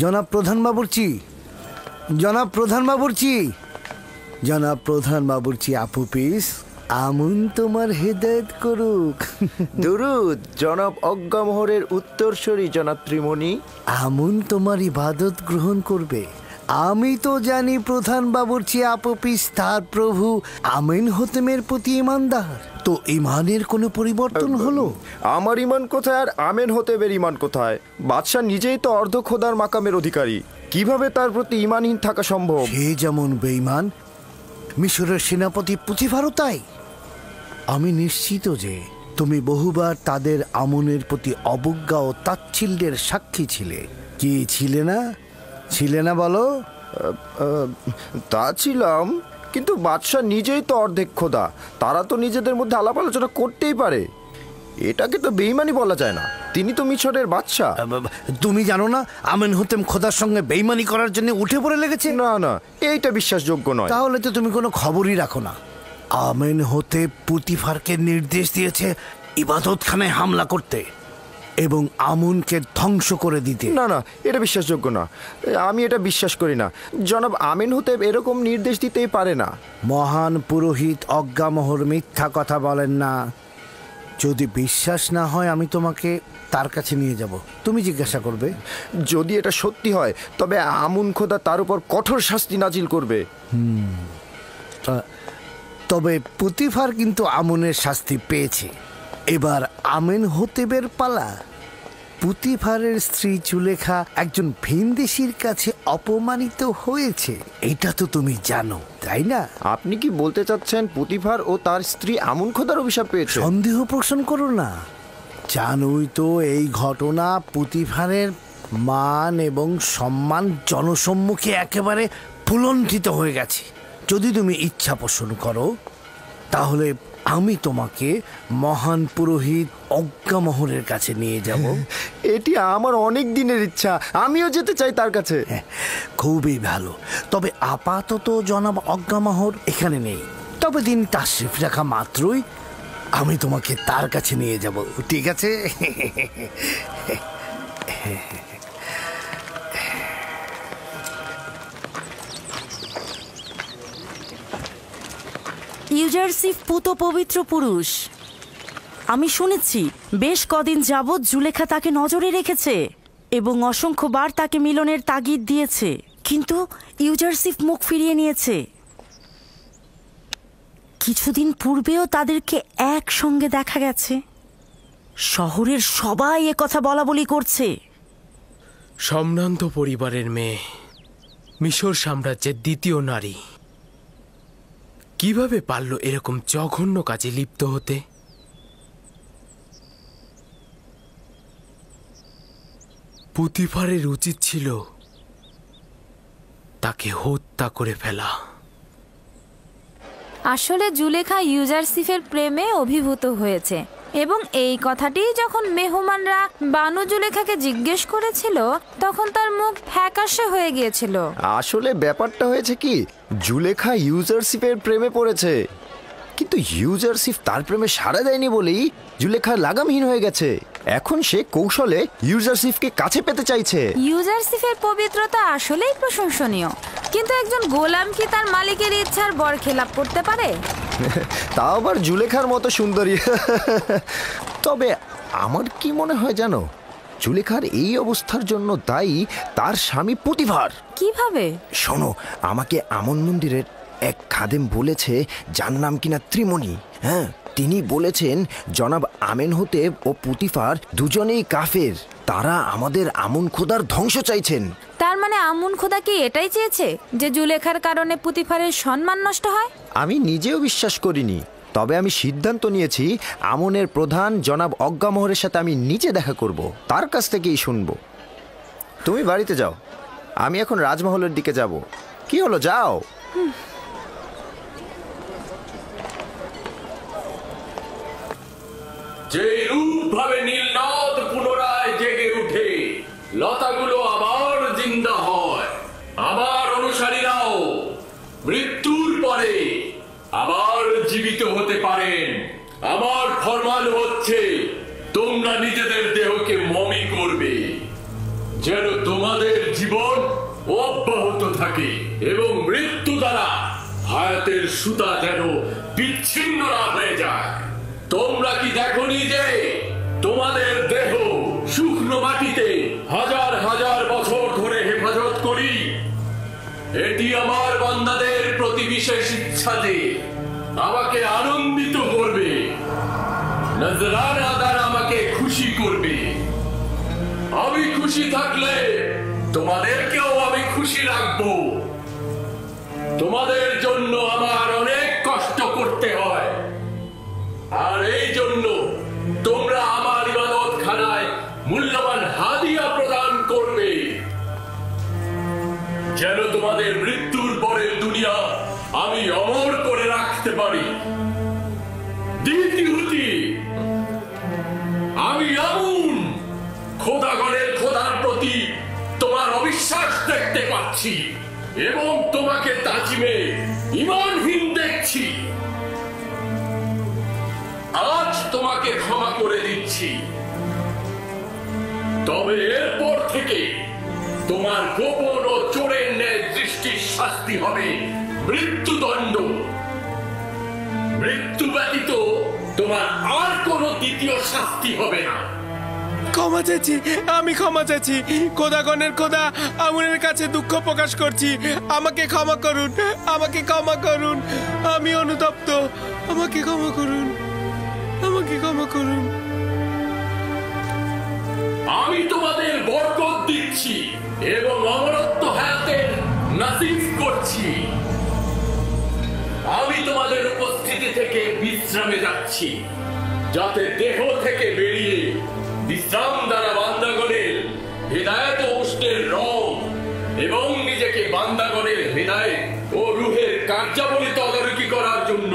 জনাব প্রধান বাবুর্চি, জনাব প্রধান বাবুর্চি, জনাব প্রধান বাবুর্চি আপুপিস, আমুন তোমার হেদায়েত করুক। দুরুদ জনাব অজ্ঞামোহরের উত্তরসূরি জনাব ত্রিমণি। আমুন তোমার ইবাদত গ্রহণ করবে। আমি তো জানি প্রধান বাবুর্চি আপুপিস তার প্রভু আমিন হোতেমের প্রতি ইমানদার। তো ইমানের কোনো পরিবর্তন হলো? আমার ইমান কোথায় আর আমেন হোতেমের ইমান কোথায়? বাদশাহ নিজেই তো অর্ধ খোদার মাকামের অধিকারী, কিভাবে তার প্রতি ইমানহীন থাকা সম্ভব? সে যেমন বেঈমান, মিশরের সেনাপতি পুতিফারও তাই। আমি নিশ্চিত যে তুমি বহুবার তাদের আমনের প্রতি অবজ্ঞা ও তাচ্ছিল্যের সাক্ষী ছিলে। কি ছিলে না? ছিলে না বলো? তা ছিলাম, কিন্তু বাদশাহ নিজেই তো অর্ধেক খোদা, তারা তো নিজেদের মধ্যে আলাপ আলোচনা করতেই পারে। এটাকে তো বেঈমানি বলা যায় না, তিনি তো মিশরের বাদশাহ। তুমি জানো না আমিন হোতেম খোদার সঙ্গে বেঈমানি করার জন্য উঠে পড়ে লেগেছে? না না, এইটা বিশ্বাসযোগ্য নয়। তাহলে তো তুমি কোনো খবরই রাখো না। আমিন হোতেম পুতিফারকে নির্দেশ দিয়েছে ইবাদতখানায় হামলা করতে এবং আমুনকে ধ্বংস করে দিতে। না না, এটা বিশ্বাসযোগ্য না, আমি এটা বিশ্বাস করি না। জনাব আমিন হোতেম এরকম নির্দেশ দিতেই পারে না। মহান পুরোহিত অজ্ঞামোহর মিথ্যা কথা বলেন না। যদি বিশ্বাস না হয় আমি তোমাকে তার কাছে নিয়ে যাব, তুমি জিজ্ঞাসা করবে। যদি এটা সত্যি হয় তবে আমুন খোদা তার উপর কঠোর শাস্তি নাজিল করবে। তবে পুতিফার কিন্তু আমুনের শাস্তি পেয়েছে, এবার আমিন হোতেবের পালা। পুতিফারের স্ত্রী জুলেখা একজন ভিনদেশীর কাছে অপমানিত হয়েছে, এটা তো তুমি জানো, তাই না? আপনি কি বলতে চাচ্ছেন পুতিফার ও তার স্ত্রী আমুন খোদার অভিশাপ পেয়েছে? সন্দেহ পোষণ করো না। জানোই তো এই ঘটনা পুতিফারের মান এবং সম্মান জনসম্মুখে একেবারে ফুলণ্ঠিত হয়ে গেছে। যদি তুমি ইচ্ছা পোষণ করো তাহলে আমি তোমাকে মহান পুরোহিত অজ্ঞামোহরের কাছে নিয়ে যাব। এটি আমার অনেক দিনের ইচ্ছা, আমিও যেতে চাই তার কাছে। খুবই ভালো। তবে আপাতত জনাব অজ্ঞামোহর এখানে নেই, তবে দিন তাশরিফ রাখা মাত্রই আমি তোমাকে তার কাছে নিয়ে যাব, ঠিক আছে? ইউজারসিফ পুত পবিত্র পুরুষ। আমি শুনেছি বেশ কদিন যাবৎ জুলেখা তাকে নজরে রেখেছে এবং অসংখ্যবার তাকে মিলনের তাগিদ দিয়েছে, কিন্তু ইউজারসিফ মুখ ফিরিয়ে নিয়েছে। কিছুদিন পূর্বেও তাদেরকে একসঙ্গে দেখা গেছে। শহরের সবাই একথা বলা বলি করছে। সম্ভ্রান্ত পরিবারের মেয়ে, মিশর সাম্রাজ্যের দ্বিতীয় নারী, কিভাবে পারল এরকম জঘন্য কাজে লিপ্ত হতে? পুতিফারের উচিত ছিল তাকে হত্যা করে ফেলা। আসলে জুলেখা ইউজারসিফের প্রেমে অভিভূত হয়েছে এবং এই কথাটি যখন মেহমানরা বানু জুলেখাকে জিজ্ঞেস করেছিল তখন তার মুখ ফ্যাকাশে হয়ে গিয়েছিল। আসলে ব্যাপারটা হয়েছে কি, জুলেখা ইউজারসিফের প্রেমে পড়েছে, কিন্তু ইউজারসিফ তার প্রেমে সাড়া দেয়নি বলেই জুলেখা লাগামহীন হয়ে গেছে। এখন সে কৌশলে ইউজারসিফকে কাছে পেতে চাইছে। ইউজারসিফের পবিত্রতা আসলেই প্রশংসনীয়, কিন্তু একজন গোলাম কি তার মালিকের ইচ্ছার বরখেলাপ করতে পারে? তাও আবার জুলেখার মতো সুন্দরী। তবে আমার কি মনে হয় জানো, জুলেখার এই অবস্থার জন্য দায়ী তার স্বামী পুতিফার। কিভাবে? শোনো, আমাকে আমন মন্দিরের এক খাদেম বলেছে, যার নাম কিনা ত্রিমণি। হ্যাঁ, তিনি বলেছেন জনাব আমেন হোতেব ও পুতিফার দুজনেই কাফের, তারা আমাদের আমুন খোদার ধ্বংস চাইছেন। তার মানে আমুন খোদা কি এটাই চেয়েছে যে জুলেখার কারণে পুতিফারের সম্মান নষ্ট হয়? আমি নিজেও বিশ্বাস করিনি, তবে আমি সিদ্ধান্ত নিয়েছি আমনের প্রধান জনাব অজ্ঞামোহরের সাথে আমি নিজে দেখা করব, তার কাছ থেকেই শুনবো। তুমি বাড়িতে যাও, আমি এখন রাজমহলের দিকে যাব। কি হলো, যাও। যে রূপ ভাবে নীলনদ পুনরায় জেগে উঠে, লতাগুলো আবার জিন্দা হয়, আবার অনুসারীরাও মৃত্যুর পরে আবার জীবিত হতে পারেন, আমার ফরমান হচ্ছে তোমরা নিজেদের দেহকে মমি করবে। যেন তোমাদের জীবন অব্যাহত থাকে এবং মৃত্যু দ্বারা হায়াতের সুতা যেন বিচ্ছিন্ন না হয়ে যায়। তোমরা কি দেখনি যে তোমাদের দেহ শুকনো মাটিতে হাজার হাজার বছর ধরে হেফাজত করি? এটি আমার বান্দাদের প্রতি বিশেষ ইচ্ছা যে আমাকে আনন্দিত করবে, নজরানা দ্বারা আমাকে খুশি করবে। আমি খুশি থাকলে তোমাদেরকেও আমি খুশি রাখবো। তোমাদের জন্য আমার অনেক কষ্ট করতে হয়, আর এই জন্য তোমরা আমার ইবাদতখানায় মূল্যবান হাদিয়া প্রদান করবে, যেন তোমাদের মৃত্যুর পরের দুনিয়া আমি অমর করে রাখতে পারি। দ্বিতীয়টি, আমি আমুন খোদাগণের খোদার প্রতি তোমার অবিশ্বাস দেখতে পাচ্ছি এবং তোমাকে তাজিমে ঈমানহীন দেখছি। আজ তোমাকে ক্ষমা করে দিচ্ছি, তবে এরপর থেকে তোমার গোপন ও চোরের ন্যায় দৃষ্টির শাস্তি হবে মৃত্যুদণ্ড। মৃত্যু ব্যতীত তোমার আর কোনো দ্বিতীয় শাস্তি হবে না। ক্ষমা চাচ্ছি, আমি ক্ষমা চাচ্ছি। খোদাগণের খোদা, আমুনের কাছে দুঃখ প্রকাশ করছি। আমাকে ক্ষমা করুন, আমাকে ক্ষমা করুন। আমি অনুতপ্ত, আমাকে ক্ষমা করুন, আমাকে ক্ষমা করুন। আমি তোমাদের বরকত দিচ্ছি এবং অমরত্ব হায়াতের নাসিব করছি। আমি তোমাদের উপস্থিতি থেকে বিশ্রামে যাচ্ছি, যাতে দেহ থেকে বেরিয়ে বিশ্রাম দ্বারা বান্দাগণের হৃদায়ত ও উষ্ণের রং এবং নিজেকে বান্দাগণের হৃদায়ত ও রুহের কার্যাবলী তদারকি করার জন্য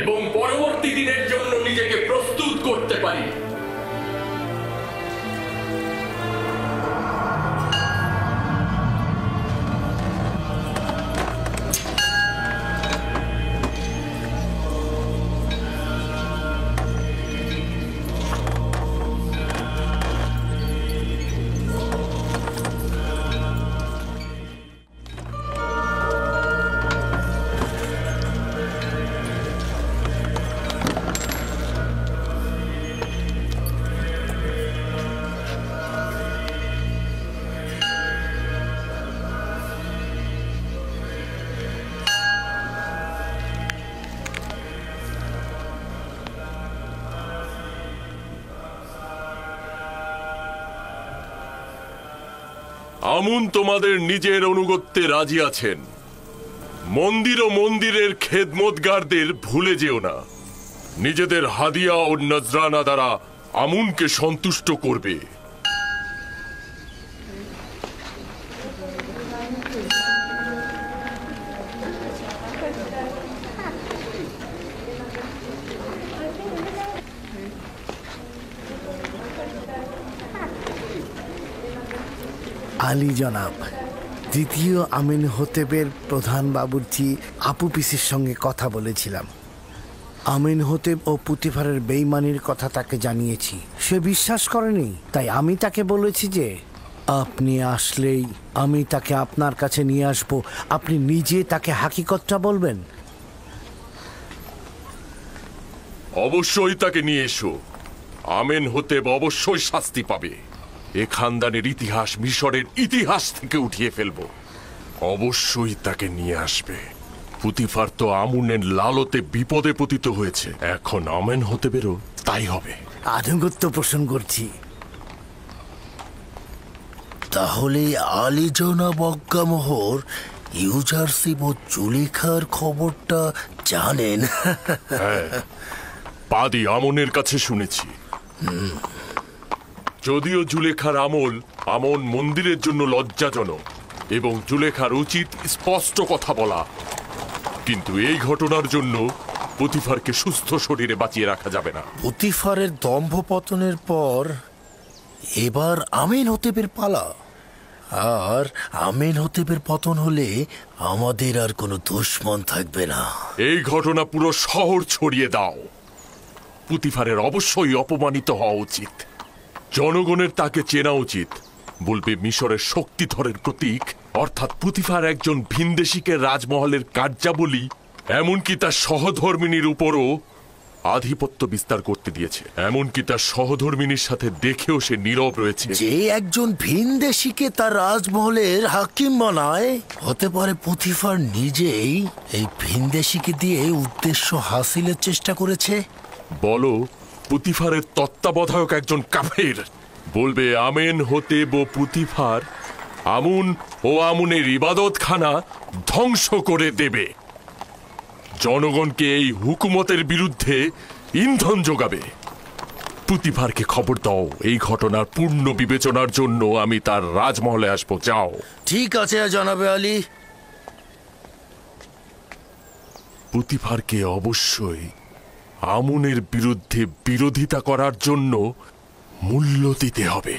এবং পরবর্তী দিনের জন্য নিজেকে প্রস্তুত করতে পারি। আমুন তোমাদের নিজের অনুগত্যে রাজি আছেন। মন্দির ও মন্দিরের খেদমতগারদের ভুলে যেও না। নিজেদের হাদিয়া ও নজরানা দ্বারা আমুনকে সন্তুষ্ট করবে। আলী জনাব, দ্বিতীয় আমিনহোতেবের প্রধান বাবুর্চি আপু পিসির সঙ্গে কথা বলেছিলাম। আমিনহোতেব ও পুতিফারের বেইমানির কথা তাকে জানিয়েছি। সে বিশ্বাস করেনি, তাই আমি তাকে বলেছি যে আপনি আসলেই আমি তাকে আপনার কাছে নিয়ে আসব। আপনি নিজে তাকে হাকিকতটা বলবেন। অবশ্যই তাকে নিয়ে এসো। আমেনহোতেব অবশ্যই শাস্তি পাবে। এ খানদানের ইতিহাস মিশরের ইতিহাস থেকে উঠিয়ে ফেলবো। অবশ্যই তাকে নিয়ে আসবে। পুতিফার তো আমুনের লালতে বিপদে পতিত হয়েছে, এখন আমেনহোতেবেরও তাই হবে। আনুগত্য পোষণ করছি। তাহলে আলী জনাব অজ্ঞামোহর ইউজারশিপ ও জুলেখার খবরটা জানেন? হ্যাঁ, পাদি আমনের কাছে শুনেছি। যদিও জুলেখার আমন মন্দিরের জন্য লজ্জাজনক এবং জুলেখার উচিত স্পষ্ট কথা বলা, কিন্তু এই ঘটনার জন্য পুতিফারকে সুস্থ শরীরে বাঁচিয়ে রাখা যাবে না। পুতিফারের দম্ভ পতনের পর এবার আমেনহোতেবের পালা, আর আমেনহোতেবের পতন হলে আমাদের আর কোনো দুশমন থাকবে না। এই ঘটনা পুরো শহর ছড়িয়ে দাও। পুতিফারের অবশ্যই অপমানিত হওয়া উচিত। জনগণের তাকে চেনা উচিত। বলবে মিশরের শক্তিধরের প্রতীক অর্থাৎ পুতিফার একজন ভিনদেশীকে রাজমহলের কার্যাবলী এমনকি তার সহধর্মিনীর উপরও আধিপত্য বিস্তার করতে দিয়েছে। এমনকি তার সহধর্মিনীর সাথে দেখেও সে নীরব রয়েছে। যে একজন ভিনদেশীকে তার রাজমহলের হাকিম বানায়, হতে পারে পুতিফার নিজেই এই ভিনদেশীকে দিয়ে উদ্দেশ্য হাসিলের চেষ্টা করেছে। বলো পুতিফারের তত্ত্বাবধায়ক একজন কাফের। বলবে আমেন হতেব ও পুতিফার আমুন ও আমুনের ইবাদতখানা ধ্বংস করে দেবে, জনগণকে এই হুকুমতের বিরুদ্ধে ইন্ধন যোগাবে। পুতিফারকে খবর দাও, এই ঘটনার পূর্ণ বিবেচনার জন্য আমি তার রাজমহলে আসবো। যাও। ঠিক আছে জনাবে আলী। পুতিফারকে অবশ্যই আমুনের বিরুদ্ধে বিরোধিতা করার জন্য মূল্য দিতে হবে।